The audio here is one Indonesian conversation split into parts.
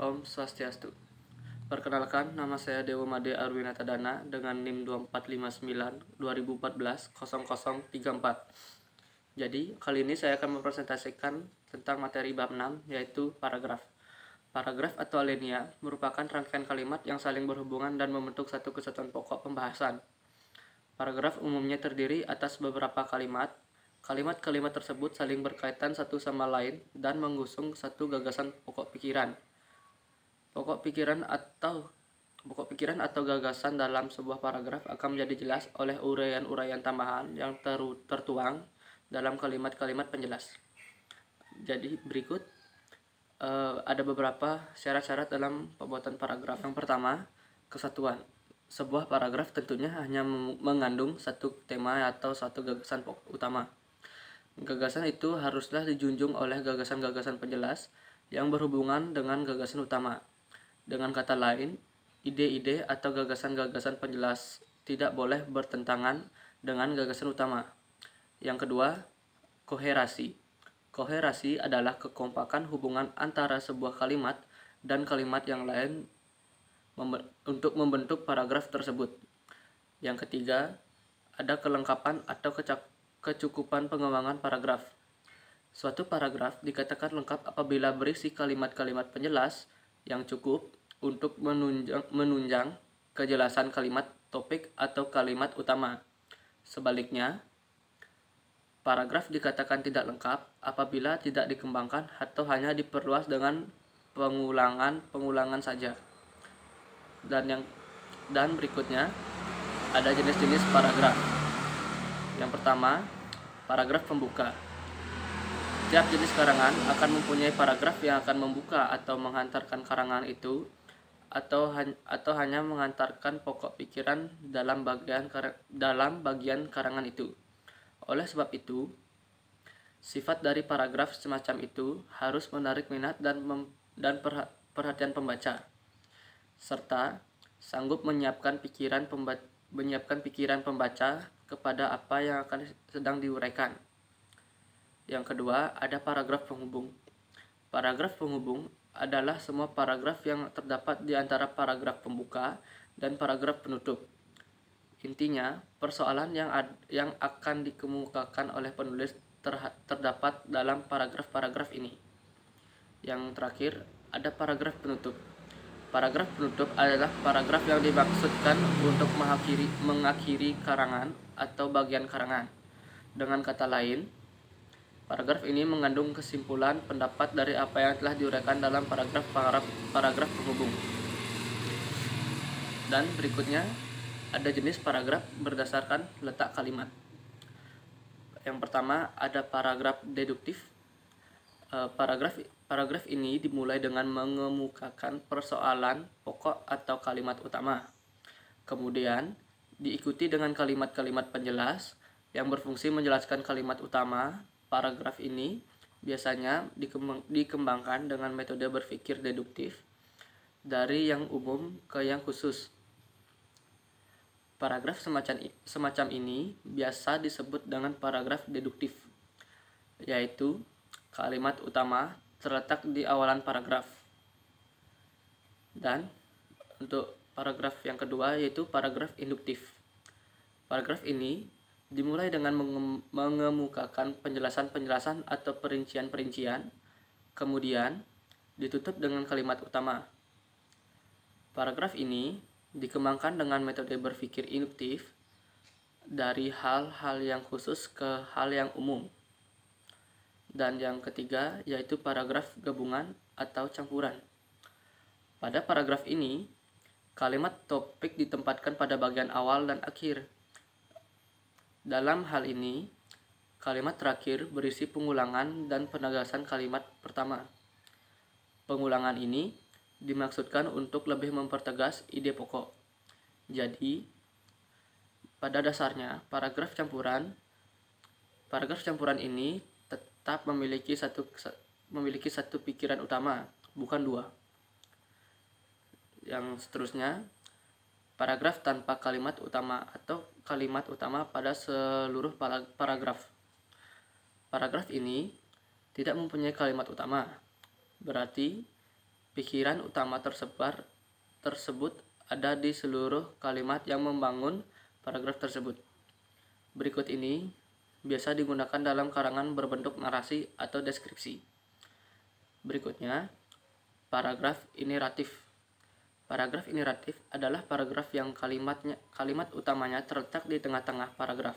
Om Swastiastu. Perkenalkan, nama saya Dewa Made Arwinatadana dengan NIM 2459-2014-0034. Jadi, kali ini saya akan mempresentasikan tentang materi bab 6, yaitu paragraf. Paragraf atau alinea merupakan rangkaian kalimat yang saling berhubungan dan membentuk satu kesatuan pokok pembahasan. Paragraf umumnya terdiri atas beberapa kalimat. Kalimat-kalimat tersebut saling berkaitan satu sama lain dan mengusung satu gagasan pokok pikiran. Pokok pikiran atau gagasan dalam sebuah paragraf akan menjadi jelas oleh uraian-uraian tambahan yang tertuang dalam kalimat-kalimat penjelas. Jadi berikut ada beberapa syarat-syarat dalam pembuatan paragraf. Yang pertama, kesatuan. Sebuah paragraf tentunya hanya mengandung satu tema atau satu gagasan pokok utama. Gagasan itu haruslah dijunjung oleh gagasan-gagasan penjelas yang berhubungan dengan gagasan utama. Dengan kata lain, ide-ide atau gagasan-gagasan penjelas tidak boleh bertentangan dengan gagasan utama. Yang kedua, koherasi. Koherasi adalah kekompakan hubungan antara sebuah kalimat dan kalimat yang lain untuk membentuk paragraf tersebut. Yang ketiga, ada kelengkapan atau kecukupan pengembangan paragraf. Suatu paragraf dikatakan lengkap apabila berisi kalimat-kalimat penjelas yang cukup untuk menunjang kejelasan kalimat topik atau kalimat utama. Sebaliknya, paragraf dikatakan tidak lengkap apabila tidak dikembangkan atau hanya diperluas dengan pengulangan saja. Dan berikutnya ada jenis-jenis paragraf. Yang pertama, paragraf pembuka. Tiap jenis karangan akan mempunyai paragraf yang akan membuka atau menghantarkan karangan itu atau hanya mengantarkan pokok pikiran dalam bagian karangan itu. Oleh sebab itu, sifat dari paragraf semacam itu harus menarik minat dan perhatian pembaca, serta sanggup menyiapkan pikiran pembaca kepada apa yang akan sedang diuraikan. Yang kedua, ada paragraf penghubung. Paragraf penghubung adalah semua paragraf yang terdapat di antara paragraf pembuka dan paragraf penutup. Intinya, persoalan yang akan dikemukakan oleh penulis terdapat dalam paragraf-paragraf ini. Yang terakhir, ada paragraf penutup. Paragraf penutup adalah paragraf yang dimaksudkan untuk mengakhiri karangan atau bagian karangan. Dengan kata lain, paragraf ini mengandung kesimpulan pendapat dari apa yang telah diuraikan dalam paragraf penghubung. Dan berikutnya ada jenis paragraf berdasarkan letak kalimat. Yang pertama ada paragraf deduktif. Paragraf ini dimulai dengan mengemukakan persoalan pokok atau kalimat utama. Kemudian diikuti dengan kalimat-kalimat penjelas yang berfungsi menjelaskan kalimat utama. Paragraf ini biasanya dikembangkan dengan metode berpikir deduktif dari yang umum ke yang khusus. Paragraf semacam ini biasa disebut dengan paragraf deduktif, yaitu kalimat utama terletak di awalan paragraf. Dan untuk paragraf yang kedua yaitu paragraf induktif. Paragraf ini dimulai dengan mengemukakan penjelasan-penjelasan atau perincian-perincian, kemudian ditutup dengan kalimat utama. Paragraf ini dikembangkan dengan metode berpikir induktif dari hal-hal yang khusus ke hal yang umum. Dan yang ketiga yaitu paragraf gabungan atau campuran. Pada paragraf ini, kalimat topik ditempatkan pada bagian awal dan akhir. Dalam hal ini, kalimat terakhir berisi pengulangan dan penegasan kalimat pertama. Pengulangan ini dimaksudkan untuk lebih mempertegas ide pokok. Jadi, pada dasarnya paragraf campuran ini tetap memiliki satu pikiran utama, bukan dua. Yang seterusnya, paragraf tanpa kalimat utama atau kalimat utama pada seluruh paragraf. Paragraf ini tidak mempunyai kalimat utama. Berarti Pikiran utama tersebut ada di seluruh kalimat yang membangun paragraf tersebut. Berikut ini biasa digunakan dalam karangan berbentuk narasi atau deskripsi. Berikutnya, paragraf ineratif. Paragraf ineratif adalah paragraf yang kalimat utamanya terletak di tengah-tengah paragraf.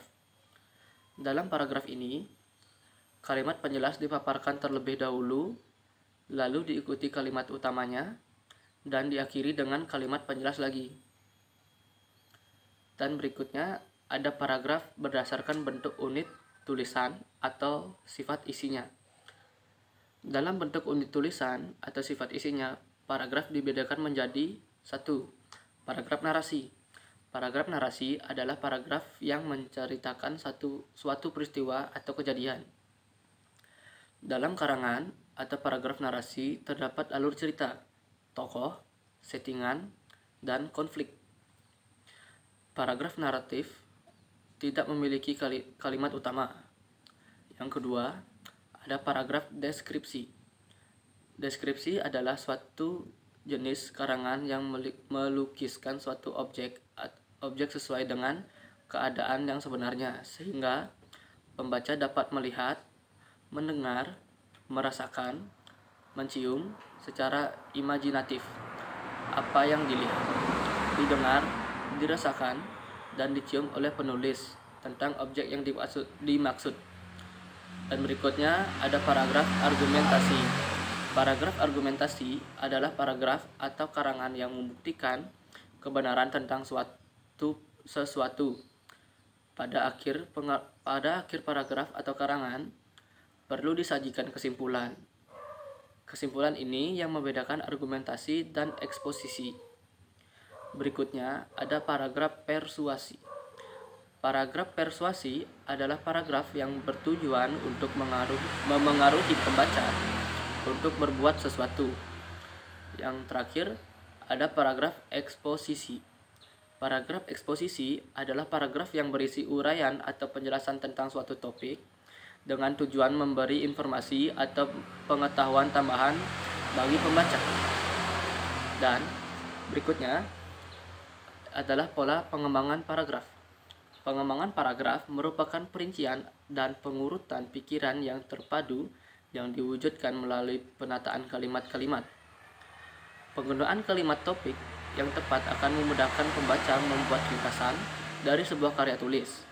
Dalam paragraf ini, kalimat penjelas dipaparkan terlebih dahulu, lalu diikuti kalimat utamanya, dan diakhiri dengan kalimat penjelas lagi. Dan berikutnya ada paragraf berdasarkan bentuk unit tulisan atau sifat isinya. Dalam bentuk unit tulisan atau sifat isinya, paragraf dibedakan menjadi 1. Paragraf narasi. Paragraf narasi adalah paragraf yang menceritakan suatu peristiwa atau kejadian. Dalam karangan atau paragraf narasi terdapat alur cerita, tokoh, settingan, dan konflik. Paragraf naratif tidak memiliki kalimat utama. Yang kedua, ada paragraf deskripsi. Deskripsi adalah suatu jenis karangan yang melukiskan suatu objek sesuai dengan keadaan yang sebenarnya, sehingga pembaca dapat melihat, mendengar, merasakan, mencium secara imajinatif apa yang dilihat, didengar, dirasakan, dan dicium oleh penulis tentang objek yang dimaksud. Dan berikutnya ada paragraf argumentasi. Paragraf argumentasi adalah paragraf atau karangan yang membuktikan kebenaran tentang sesuatu. Pada akhir paragraf atau karangan perlu disajikan kesimpulan. Kesimpulan ini yang membedakan argumentasi dan eksposisi. Berikutnya ada paragraf persuasi. Paragraf persuasi adalah paragraf yang bertujuan untuk memengaruhi pembaca untuk berbuat sesuatu. Yang terakhir ada paragraf eksposisi. Paragraf eksposisi adalah paragraf yang berisi uraian atau penjelasan tentang suatu topik dengan tujuan memberi informasi atau pengetahuan tambahan bagi pembaca. Dan berikutnya adalah pola pengembangan paragraf. Pengembangan paragraf merupakan perincian dan pengurutan pikiran yang terpadu yang diwujudkan melalui penataan kalimat-kalimat. Penggunaan kalimat topik yang tepat akan memudahkan pembaca membuat ringkasan dari sebuah karya tulis.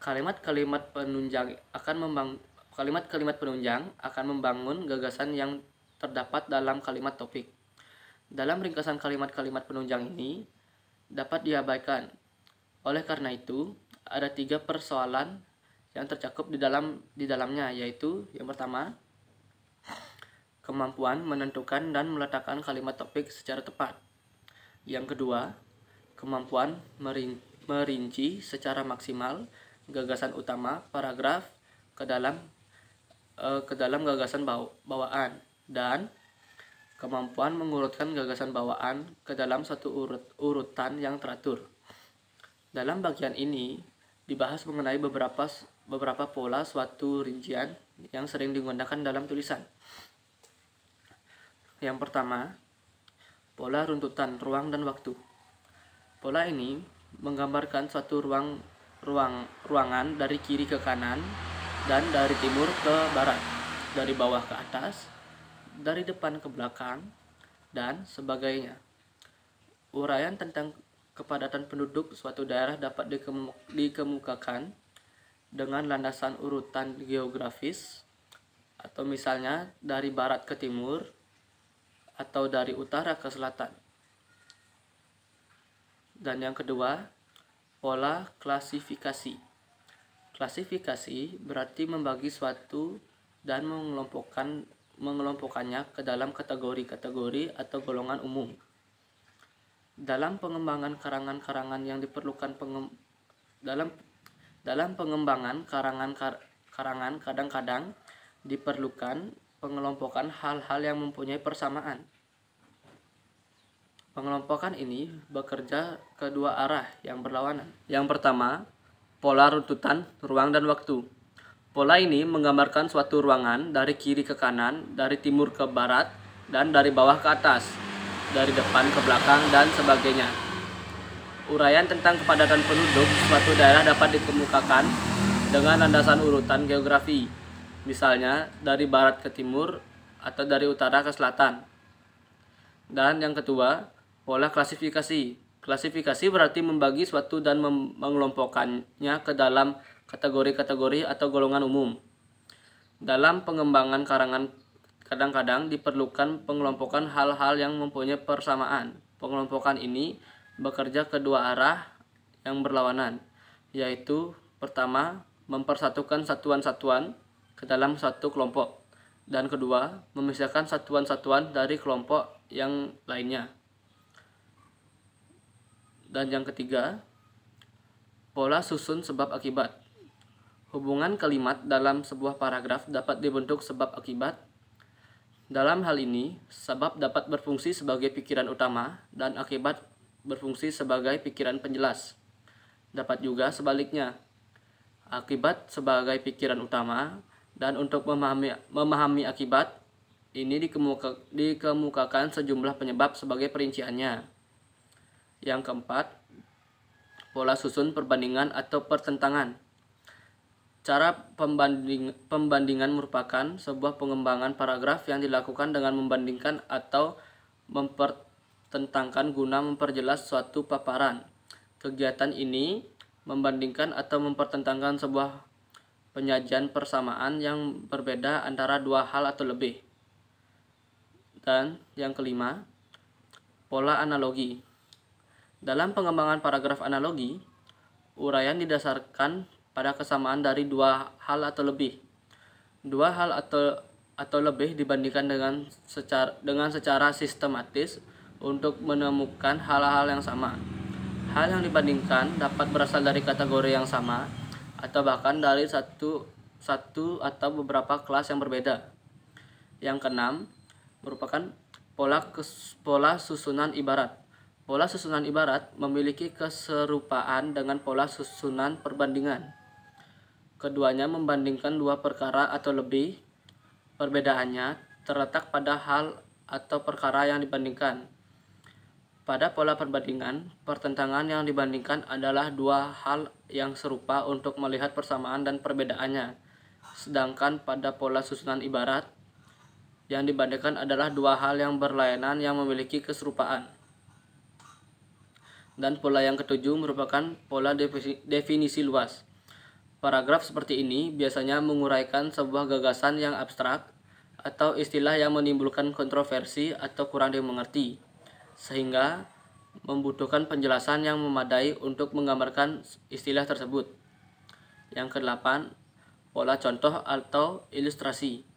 Kalimat-kalimat penunjang akan membangun gagasan yang terdapat dalam kalimat topik. Dalam ringkasan kalimat-kalimat penunjang ini dapat diabaikan. Oleh karena itu, ada 3 persoalan yang tercakup di dalamnya, yaitu yang pertama, kemampuan menentukan dan meletakkan kalimat topik secara tepat. Yang kedua, kemampuan merinci secara maksimal gagasan utama paragraf ke dalam gagasan bawaan, dan kemampuan mengurutkan gagasan bawaan ke dalam satu urutan yang teratur. Dalam bagian ini dibahas mengenai beberapa pola suatu rincian yang sering digunakan dalam tulisan. Yang pertama, pola runtutan ruang dan waktu. Pola ini menggambarkan suatu ruangan dari kiri ke kanan dan dari timur ke barat, dari bawah ke atas, dari depan ke belakang, dan sebagainya. Uraian tentang kepadatan penduduk suatu daerah dapat dikemukakan dengan landasan urutan geografis, atau misalnya dari barat ke timur atau dari utara ke selatan. Dan yang kedua, pola klasifikasi. Klasifikasi berarti membagi suatu dan mengelompokkannya ke dalam kategori-kategori atau golongan umum. Dalam pengembangan karangan-karangan yang diperlukan dalam pengembangan karangan kadang-kadang diperlukan pengelompokan hal-hal yang mempunyai persamaan. Pengelompokan ini bekerja ke dua arah yang berlawanan. Yang pertama, pola runtutan ruang dan waktu. Pola ini menggambarkan suatu ruangan dari kiri ke kanan, dari timur ke barat, dan dari bawah ke atas, dari depan ke belakang, dan sebagainya. Uraian tentang kepadatan penduduk suatu daerah dapat dikemukakan dengan landasan urutan geografi, misalnya dari barat ke timur atau dari utara ke selatan. Dan yang kedua, pola klasifikasi. Klasifikasi berarti membagi suatu dan mengelompokkannya ke dalam kategori-kategori atau golongan umum. Dalam pengembangan karangan kadang-kadang diperlukan pengelompokan hal-hal yang mempunyai persamaan. Pengelompokan ini bekerja kedua arah yang berlawanan, yaitu pertama, mempersatukan satuan-satuan ke dalam satu kelompok, dan kedua, memisahkan satuan-satuan dari kelompok yang lainnya. Dan yang ketiga, pola susun sebab akibat. Hubungan kalimat dalam sebuah paragraf dapat dibentuk sebab akibat. Dalam hal ini, sebab dapat berfungsi sebagai pikiran utama dan akibat berfungsi sebagai pikiran penjelas. Dapat juga sebaliknya, akibat sebagai pikiran utama, dan untuk memahami akibat ini dikemukakan sejumlah penyebab sebagai perinciannya. Yang keempat, pola susun perbandingan atau pertentangan. Cara pembandingan merupakan sebuah pengembangan paragraf yang dilakukan dengan membandingkan atau mempertentangkan guna memperjelas suatu paparan. Kegiatan ini membandingkan atau mempertentangkan sebuah penyajian persamaan yang berbeda antara dua hal atau lebih. Dan yang kelima, pola analogi. Dalam pengembangan paragraf analogi, uraian didasarkan pada kesamaan dari dua hal atau lebih. Dua hal atau lebih dibandingkan dengan secara sistematis untuk menemukan hal-hal yang sama. Hal yang dibandingkan dapat berasal dari kategori yang sama atau bahkan dari satu atau beberapa kelas yang berbeda. Yang keenam merupakan pola susunan ibarat. Pola susunan ibarat memiliki keserupaan dengan pola susunan perbandingan. Keduanya membandingkan dua perkara atau lebih. Perbedaannya terletak pada hal atau perkara yang dibandingkan. Pada pola perbandingan, pertentangan yang dibandingkan adalah dua hal yang serupa untuk melihat persamaan dan perbedaannya. Sedangkan pada pola susunan ibarat, yang dibandingkan adalah dua hal yang berlainan yang memiliki keserupaan. Dan pola yang ketujuh merupakan pola definisi luas. Paragraf seperti ini biasanya menguraikan sebuah gagasan yang abstrak atau istilah yang menimbulkan kontroversi atau kurang dimengerti, sehingga membutuhkan penjelasan yang memadai untuk menggambarkan istilah tersebut. Yang kedelapan, pola contoh atau ilustrasi.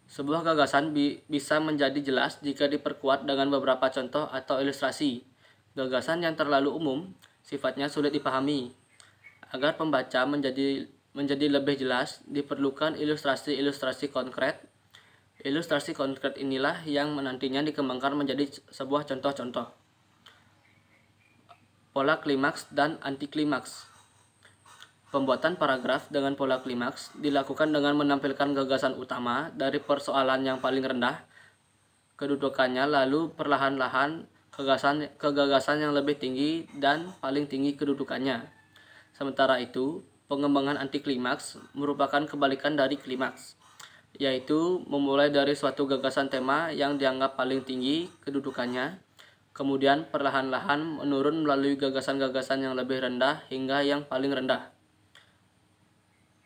Sebuah gagasan bisa menjadi jelas jika diperkuat dengan beberapa contoh atau ilustrasi. Gagasan yang terlalu umum sifatnya sulit dipahami. Agar pembaca menjadi lebih jelas, diperlukan ilustrasi-ilustrasi konkret. Ilustrasi konkret inilah yang nantinya dikembangkan menjadi sebuah contoh-contoh. Pola klimaks dan antiklimaks. Pembuatan paragraf dengan pola klimaks dilakukan dengan menampilkan gagasan utama dari persoalan yang paling rendah kedudukannya, lalu perlahan-lahan ke gagasan yang lebih tinggi dan paling tinggi kedudukannya. Sementara itu, pengembangan antiklimaks merupakan kebalikan dari klimaks, yaitu memulai dari suatu gagasan tema yang dianggap paling tinggi kedudukannya, kemudian perlahan-lahan menurun melalui gagasan-gagasan yang lebih rendah hingga yang paling rendah.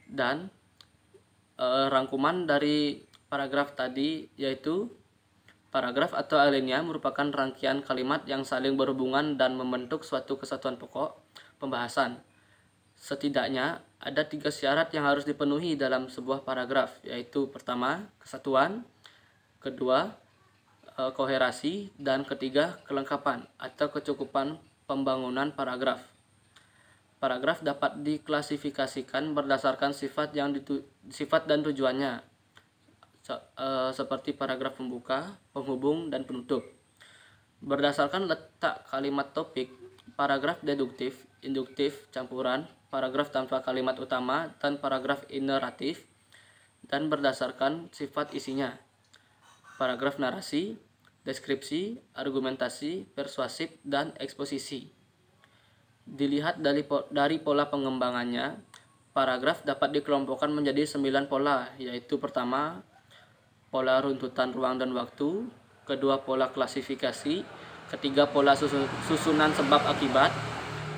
Dan rangkuman dari paragraf tadi yaitu paragraf atau alinea merupakan rangkaian kalimat yang saling berhubungan dan membentuk suatu kesatuan pokok pembahasan. Setidaknya ada 3 syarat yang harus dipenuhi dalam sebuah paragraf, yaitu pertama, kesatuan, kedua, koherasi, dan ketiga, kelengkapan atau kecukupan pembangunan paragraf. Paragraf dapat diklasifikasikan berdasarkan sifat dan tujuannya, seperti paragraf pembuka, penghubung, dan penutup. Berdasarkan letak kalimat topik, paragraf deduktif, induktif, campuran, paragraf tanpa kalimat utama, dan paragraf ineratif, dan berdasarkan sifat isinya. Paragraf narasi, deskripsi, argumentasi, persuasif, dan eksposisi. Dilihat dari pola pengembangannya, paragraf dapat dikelompokkan menjadi 9 pola, yaitu pertama, pola runtutan ruang dan waktu, kedua pola klasifikasi, ketiga pola susunan sebab akibat,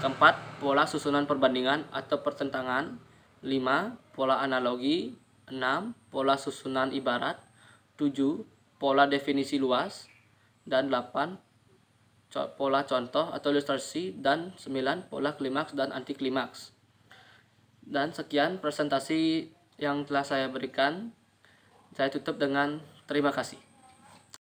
keempat pola susunan perbandingan atau pertentangan, 5 pola analogi, 6 pola susunan ibarat, 7 pola definisi luas, dan 8 pola contoh atau ilustrasi, dan 9 pola klimaks dan anti klimaks. Dan sekian presentasi yang telah saya berikan. Saya tutup dengan terima kasih.